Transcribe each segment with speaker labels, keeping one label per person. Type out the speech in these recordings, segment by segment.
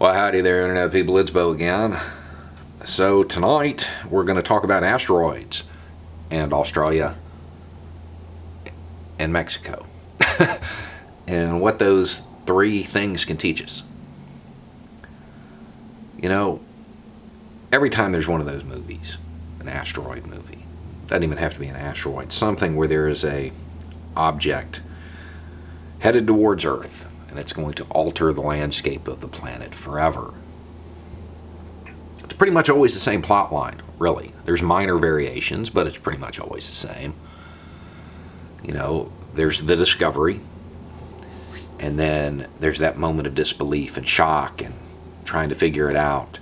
Speaker 1: Well, howdy there, Internet people. It's Bo again. So, tonight we're going to talk about asteroids and Australia and Mexico and what those three things can teach us. You know, every time there's one of those movies, an asteroid movie, doesn't even have to be an asteroid, something where there is a object headed towards Earth, and it's going to alter the landscape of the planet forever. It's pretty much always the same plot line, really. There's minor variations, but it's pretty much always the same. You know, there's the discovery, and then there's that moment of disbelief and shock and trying to figure it out.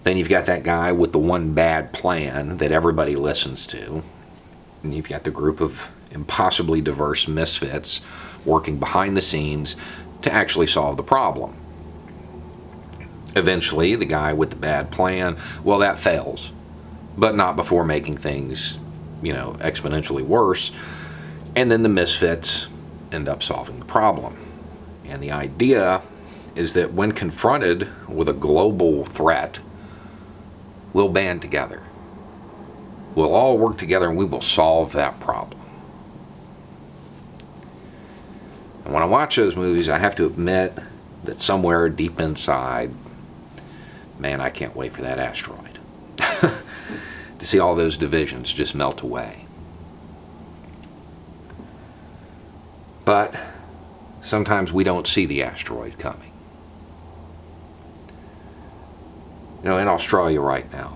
Speaker 1: Then you've got that guy with the one bad plan that everybody listens to, and you've got the group of impossibly diverse misfits working behind the scenes to actually solve the problem. Eventually, the guy with the bad plan, well, that fails, but not before making things, exponentially worse, and then the misfits end up solving the problem. And the idea is that when confronted with a global threat, we'll band together. We'll all work together and we will solve that problem. And when I watch those movies, I have to admit that somewhere deep inside, man, I can't wait for that asteroid. To see all those divisions just melt away. But sometimes we don't see the asteroid coming. In Australia right now,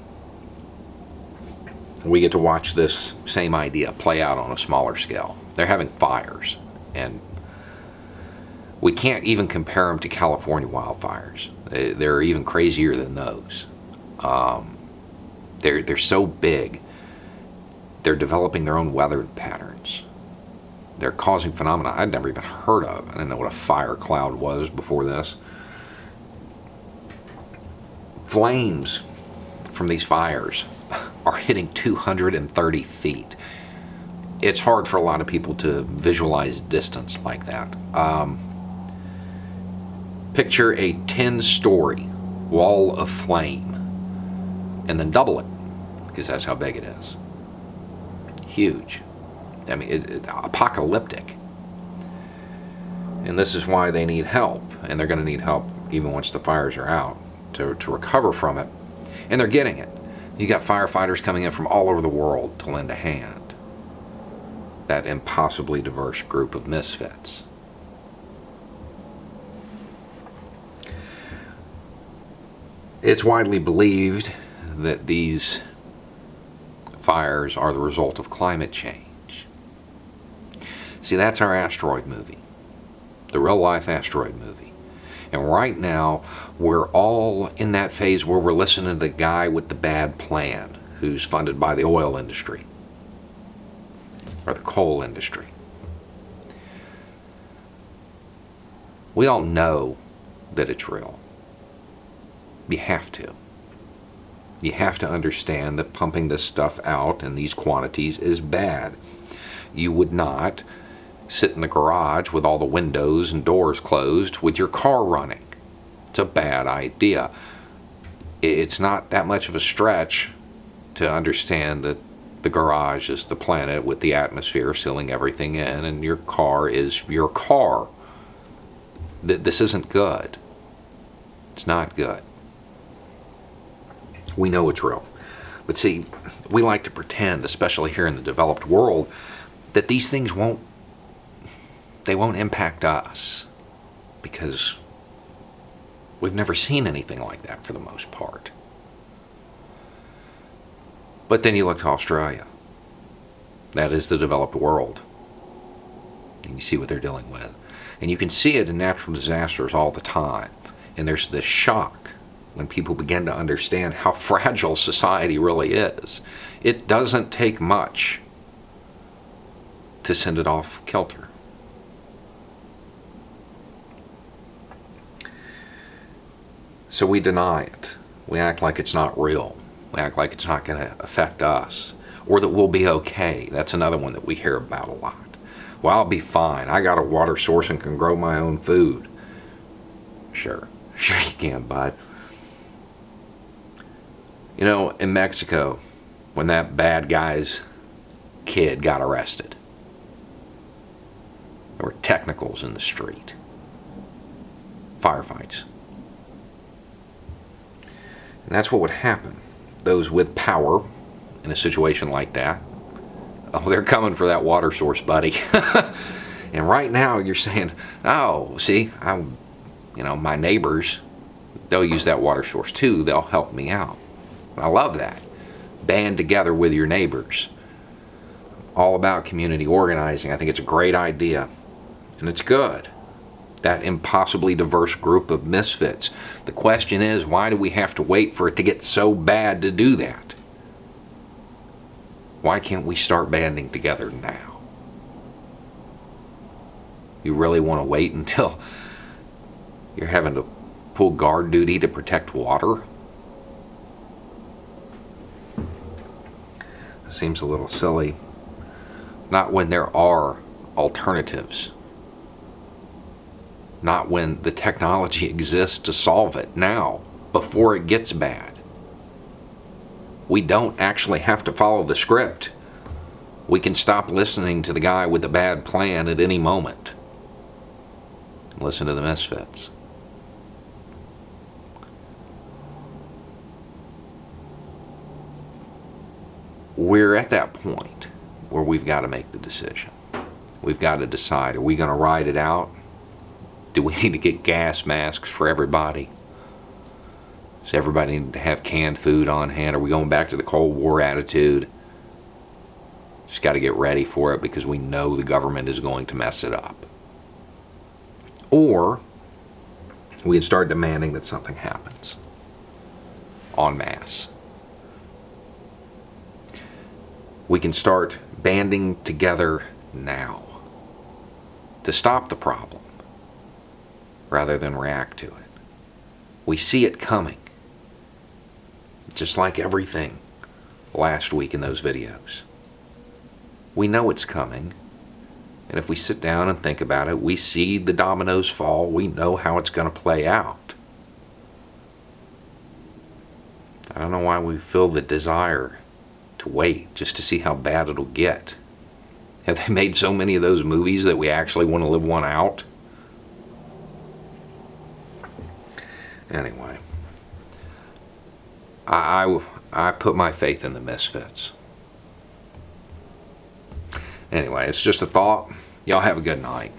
Speaker 1: we get to watch this same idea play out on a smaller scale. They're having fires, and we can't even compare them to California wildfires. They're even crazier than those. They're so big. They're developing their own weather patterns. They're causing phenomena I'd never even heard of. I didn't know what a fire cloud was before this. Flames from these fires are hitting 230 feet. It's hard for a lot of people to visualize distance like that. Picture a 10-story wall of flame and then double it, because that's how big it is. Huge. I mean, apocalyptic. And this is why they need help, and they're going to need help even once the fires are out to recover from it. And they're getting it. You got firefighters coming in from all over the world to lend a hand. That impossibly diverse group of misfits. It's widely believed that these fires are the result of climate change. See, that's our asteroid movie, the real-life asteroid movie. And right now, we're all in that phase where we're listening to the guy with the bad plan, who's funded by the oil industry, or the coal industry. We all know that it's real. You have to. You have to understand that pumping this stuff out in these quantities is bad. You would not sit in the garage with all the windows and doors closed with your car running. It's a bad idea. It's not that much of a stretch to understand that the garage is the planet with the atmosphere sealing everything in, and your car is your car. This isn't good. It's not good. We know it's real. But see, we like to pretend, especially here in the developed world, that these things won't impact us, because we've never seen anything like that for the most part. But then you look to Australia. That is the developed world. And you see what they're dealing with. And you can see it in natural disasters all the time. And there's this shock when people begin to understand how fragile society really is. It doesn't take much to send it off kilter. So we deny it. We act like it's not real. We act like it's not going to affect us, or that we'll be okay. That's another one that we hear about a lot. Well, I'll be fine. I got a water source and can grow my own food. Sure. Sure you can, bud. You know, in Mexico, when that bad guy's kid got arrested, there were technicals in the street. Firefights. And that's what would happen. Those with power in a situation like that, oh, they're coming for that water source, buddy. And right now you're saying, oh, see, my neighbors, they'll use that water source too. They'll help me out. I love that. Band together with your neighbors. All about community organizing. I think it's a great idea. And it's good. That impossibly diverse group of misfits. The question is, why do we have to wait for it to get so bad to do that? Why can't we start banding together now? You really want to wait until you're having to pull guard duty to protect water? It seems a little silly. Not when there are alternatives. Not when the technology exists to solve it now, before it gets bad. We don't actually have to follow the script. We can stop listening to the guy with the bad plan at any moment. Listen to the misfits. We're at that point where we've got to make the decision. We've got to decide, are we going to ride it out? Do we need to get gas masks for everybody? Does everybody need to have canned food on hand? Are we going back to the Cold War attitude? Just got to get ready for it because we know the government is going to mess it up. Or we can start demanding that something happens en masse. We can start banding together now to stop the problem rather than react to it. We see it coming, just like everything last week in those videos. We know it's coming. And if we sit down and think about it, we see the dominoes fall. We know how it's going to play out. I don't know why we feel the desire to wait just to see how bad it'll get. Have they made so many of those movies that we actually want to live one out? Anyway, I put my faith in the misfits. Anyway, it's just a thought. Y'all have a good night.